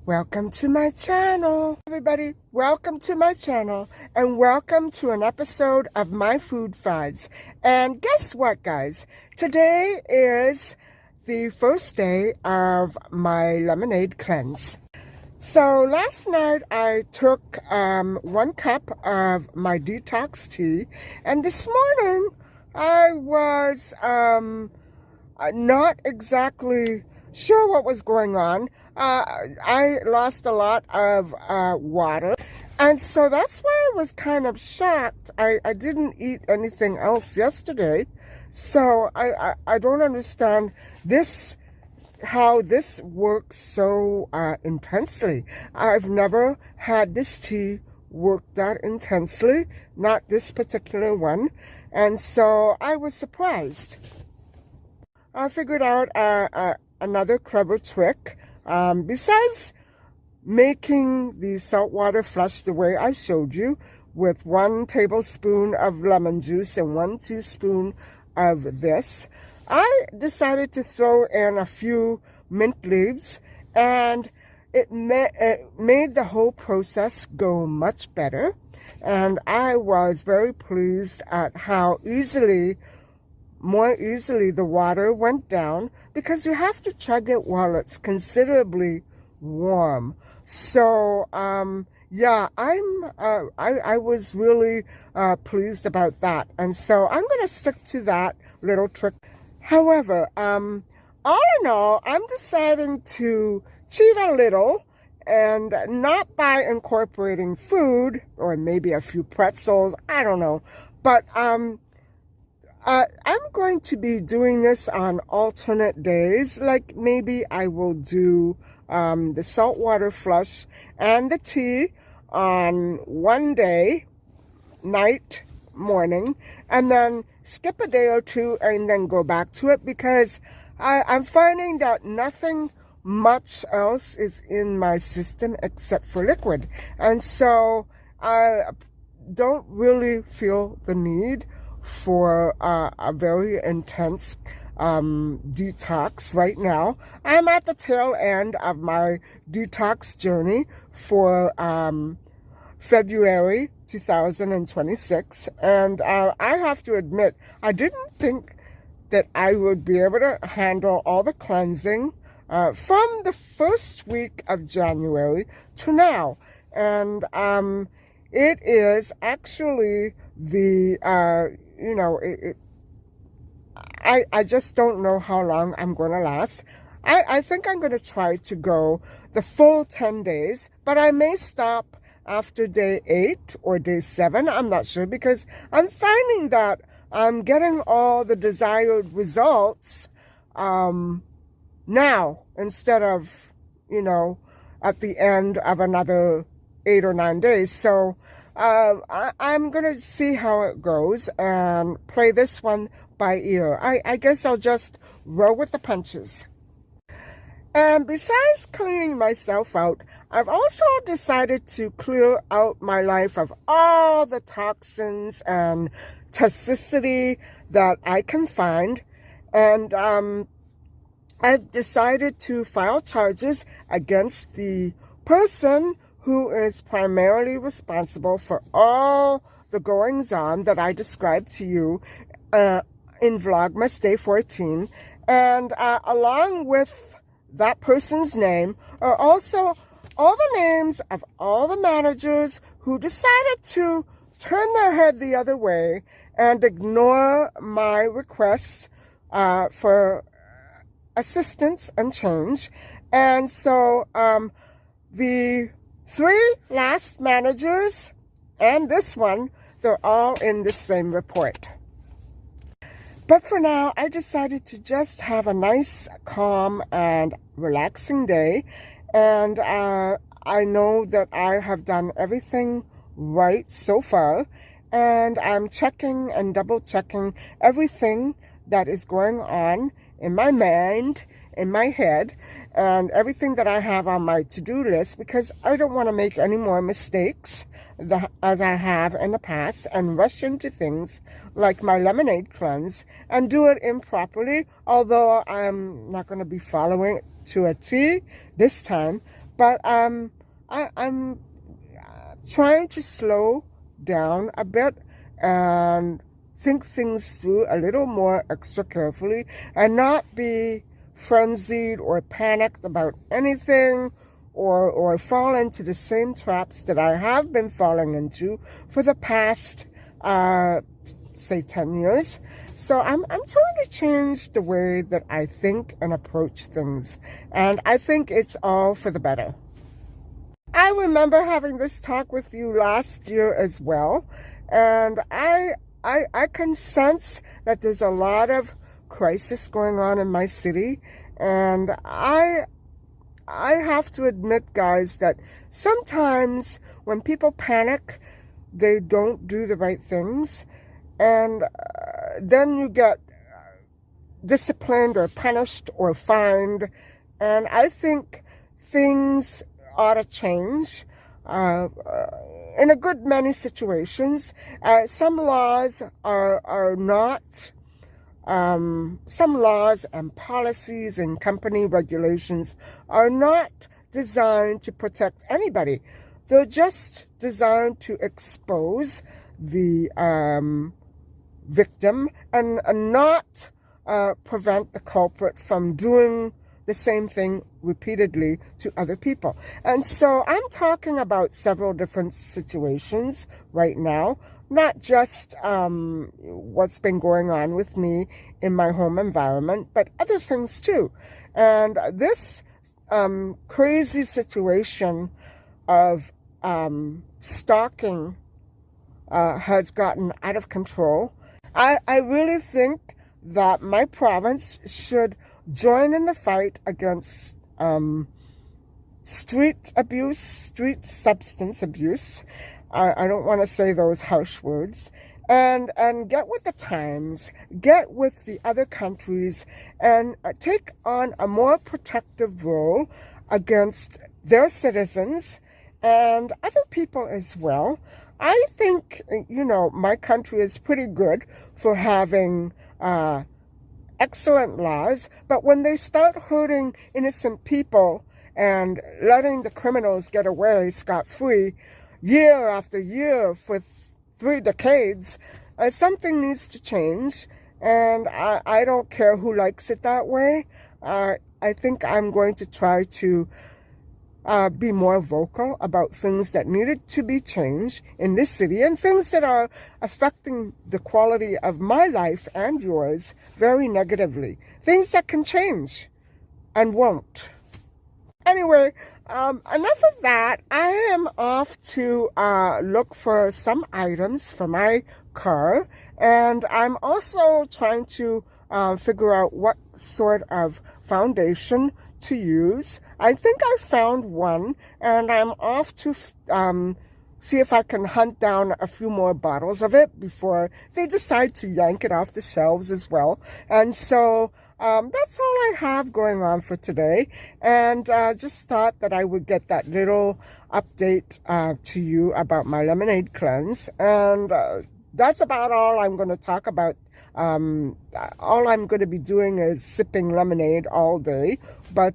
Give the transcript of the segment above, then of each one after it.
Welcome to my channel, everybody. Welcome to my channel and welcome to an episode of My Food Fads. And guess what, guys? Today is the first day of my lemonade cleanse. So last night I took 1 cup of my detox tea, and this morning I was not exactly sure what was going on. I lost a lot of water, and so that's why I was kind of shocked. I didn't eat anything else yesterday, so I don't understand how this works so intensely. I've never had this tea work that intensely, not this particular one, and so I was surprised. I figured out another clever trick. Besides making the salt water flush the way I showed you, with 1 tablespoon of lemon juice and 1 teaspoon of this, I decided to throw in a few mint leaves, and it made the whole process go much better. And I was very pleased at how more easily the water went down, because you have to chug it while it's considerably warm. So yeah, I was really pleased about that, and so I'm going to stick to that little trick. However, all in all, I'm deciding to cheat a little, and not by incorporating food or maybe a few pretzels, I don't know, but I'm going to be doing this on alternate days. Like maybe I will do the saltwater flush and the tea on one day, night, morning, and then skip a day or two and then go back to it, because I'm finding that nothing much else is in my system except for liquid. And so I don't really feel the need for a very intense detox right now. I'm at the tail end of my detox journey for February 2026, and I have to admit, I didn't think that I would be able to handle all the cleansing from the first week of January to now. And it is actually the I just don't know how long I'm going to last. I think I'm going to try to go the full 10 days, but I may stop after day 8 or day 7. I'm not sure, because I'm finding that I'm getting all the desired results now, instead of, at the end of another 8 or 9 days. So I'm going to see how it goes and play this one by ear. I guess I'll just roll with the punches. And besides cleaning myself out, I've also decided to clear out my life of all the toxins and toxicity that I can find. And I've decided to file charges against the person who is primarily responsible for all the goings-on that I described to you in Vlogmas Day 14. And along with that person's name are also all the names of all the managers who decided to turn their head the other way and ignore my requests for assistance and change. And so the 3 last managers and this one, they're all in the same report. But for now, I decided to just have a nice, calm, and relaxing day. And I know that I have done everything right so far. And I'm checking and double-checking everything that is going on in my mind, in my head, and everything that I have on my to-do list, because I don't want to make any more mistakes as I have in the past and rush into things like my lemonade cleanse and do it improperly, although I'm not going to be following it to a T this time. But I'm trying to slow down a bit and think things through a little more extra carefully and not be frenzied or panicked about anything or fall into the same traps that I have been falling into for the past, say, 10 years. So I'm trying to change the way that I think and approach things. And I think it's all for the better. I remember having this talk with you last year as well. And I can sense that there's a lot of crisis going on in my city. And I have to admit, guys, that sometimes when people panic, they don't do the right things. And then you get disciplined or punished or fined. And I think things ought to change in a good many situations. Some laws are not, some laws and policies and company regulations are not designed to protect anybody. They're just designed to expose the victim and not prevent the culprit from doing the same thing repeatedly to other people. And so I'm talking about several different situations right now, not just what's been going on with me in my home environment, but other things too. And this crazy situation of stalking has gotten out of control. I really think that my province should join in the fight against street abuse, street substance abuse. I don't want to say those harsh words. And get with the times, get with the other countries, and take on a more protective role against their citizens and other people as well. I think, my country is pretty good for having excellent laws, but when they start hurting innocent people and letting the criminals get away scot-free year after year for 3 decades, something needs to change, and I don't care who likes it that way. I think I'm going to try to be more vocal about things that needed to be changed in this city and things that are affecting the quality of my life and yours very negatively. Things that can change and won't. Anyway, enough of that. I am off to look for some items for my car, and I'm also trying to figure out what sort of foundation to use. I think I found one, and I'm off to see if I can hunt down a few more bottles of it before they decide to yank it off the shelves as well. And so that's all I have going on for today, and just thought that I would get that little update to you about my lemonade cleanse. And that's about all I'm going to talk about. All I'm going to be doing is sipping lemonade all day, but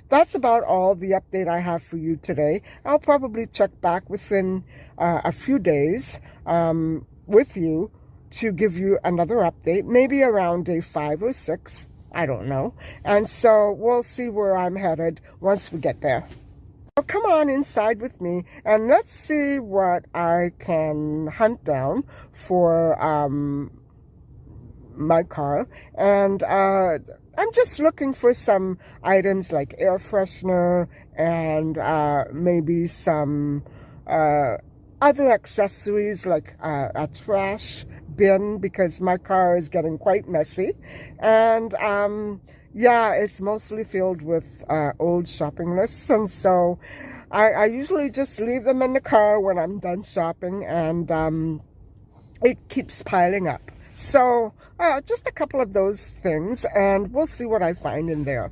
that's about all the update I have for you today. I'll probably check back within a few days with you to give you another update, maybe around day 5 or 6, I don't know. And so we'll see where I'm headed once we get there. So come on inside with me and let's see what I can hunt down for my car. And I'm just looking for some items like air freshener and maybe some other accessories like a trash bin, because my car is getting quite messy. And yeah, it's mostly filled with old shopping lists, and so I usually just leave them in the car when I'm done shopping, and it keeps piling up. So just a couple of those things, and we'll see what I find in there.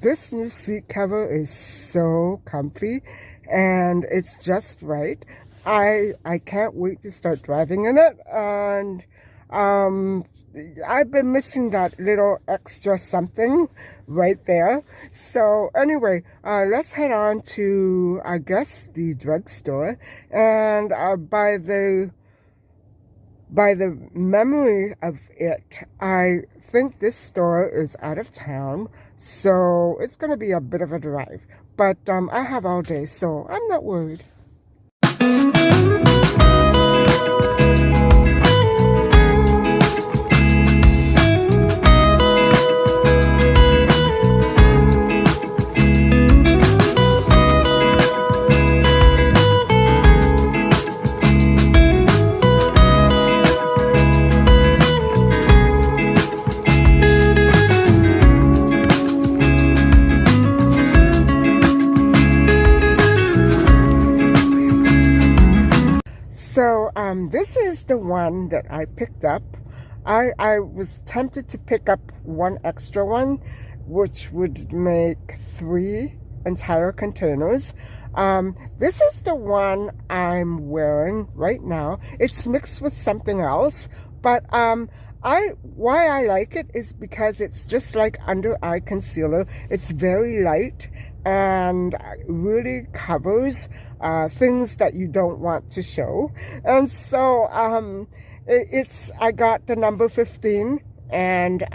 this new seat cover is so comfy and it's just right. I can't wait to start driving in it, and I've been missing that little extra something right there. So anyway, let's head on to, I guess, the drugstore, and by the memory of it, I think this store is out of town, so it's going to be a bit of a drive. But I have all day, so I'm not worried. So this is the one that I picked up. I was tempted to pick up one extra one, which would make 3 entire containers. This is the one I'm wearing right now. It's mixed with something else, but why I like it is because it's just like under eye concealer. It's very light and really covers things that you don't want to show. And so I got the number 15, and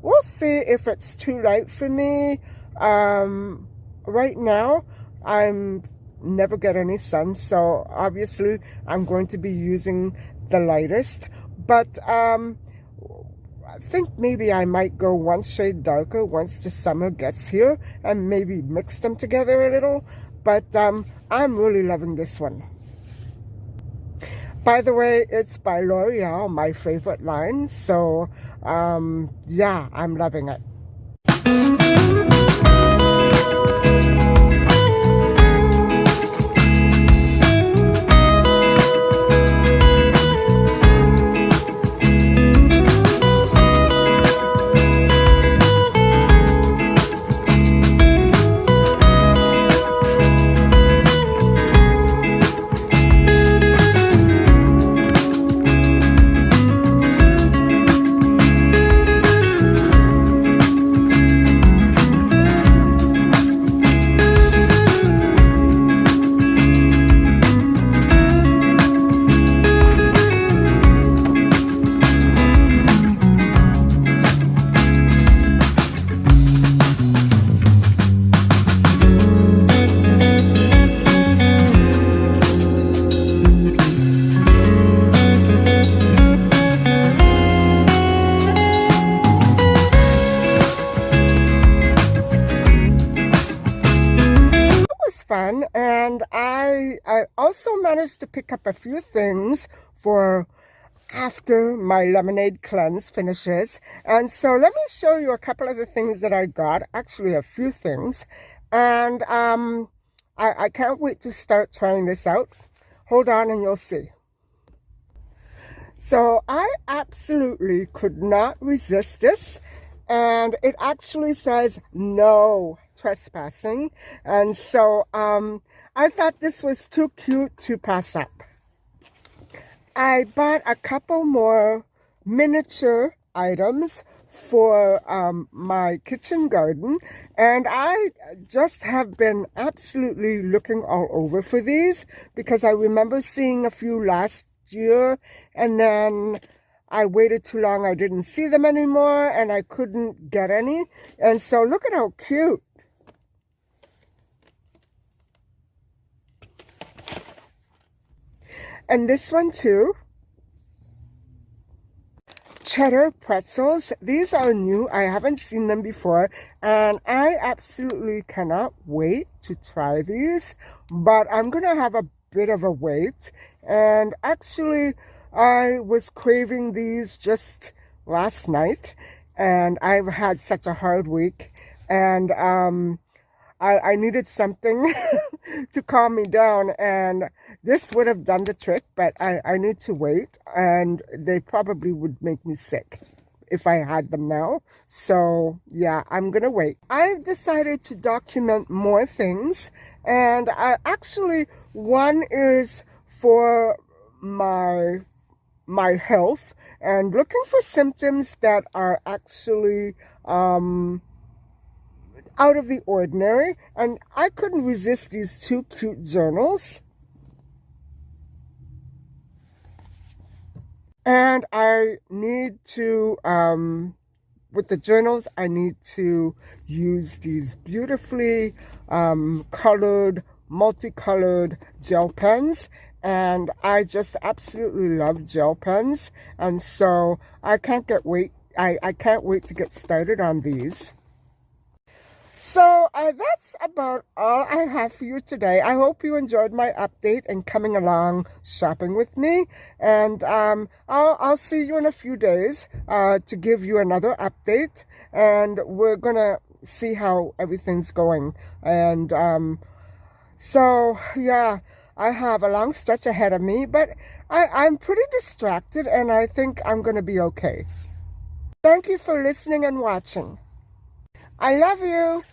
we'll see if it's too light for me. Right now I'm never get any sun, so obviously I'm going to be using the lightest, but I think maybe I might go one shade darker once the summer gets here and maybe mix them together a little. But I'm really loving this one. By the way, it's by L'Oreal, my favorite line. So yeah, I'm loving it. Fun, and I also managed to pick up a few things for after my lemonade cleanse finishes. And so let me show you a couple of the things that I got, actually a few things, and I can't wait to start trying this out. Hold on and you'll see. So I absolutely could not resist this, and it actually says no trespassing, and so I thought this was too cute to pass up. I bought a couple more miniature items for my kitchen garden, and I just have been absolutely looking all over for these because I remember seeing a few last year, and then I waited too long, I didn't see them anymore, and I couldn't get any. And so look at how cute. And this one too. Cheddar pretzels. These are new. I haven't seen them before, and I absolutely cannot wait to try these. But I'm gonna have a bit of a wait, and actually I was craving these just last night, and I've had such a hard week, and I needed something to calm me down, and this would have done the trick, but I need to wait, and they probably would make me sick if I had them now. So yeah, I'm gonna wait. I've decided to document more things, and I actually, one is for my health and looking for symptoms that are actually out of the ordinary, and I couldn't resist these two cute journals. And I need to, with the journals, I need to use these beautifully colored, multicolored gel pens. And I just absolutely love gel pens. And so I can't wait to get started on these. So that's about all I have for you today. I hope you enjoyed my update and coming along shopping with me. And I'll see you in a few days to give you another update. And we're going to see how everything's going. And so, yeah, I have a long stretch ahead of me. But I'm pretty distracted, and I think I'm going to be okay. Thank you for listening and watching. I love you.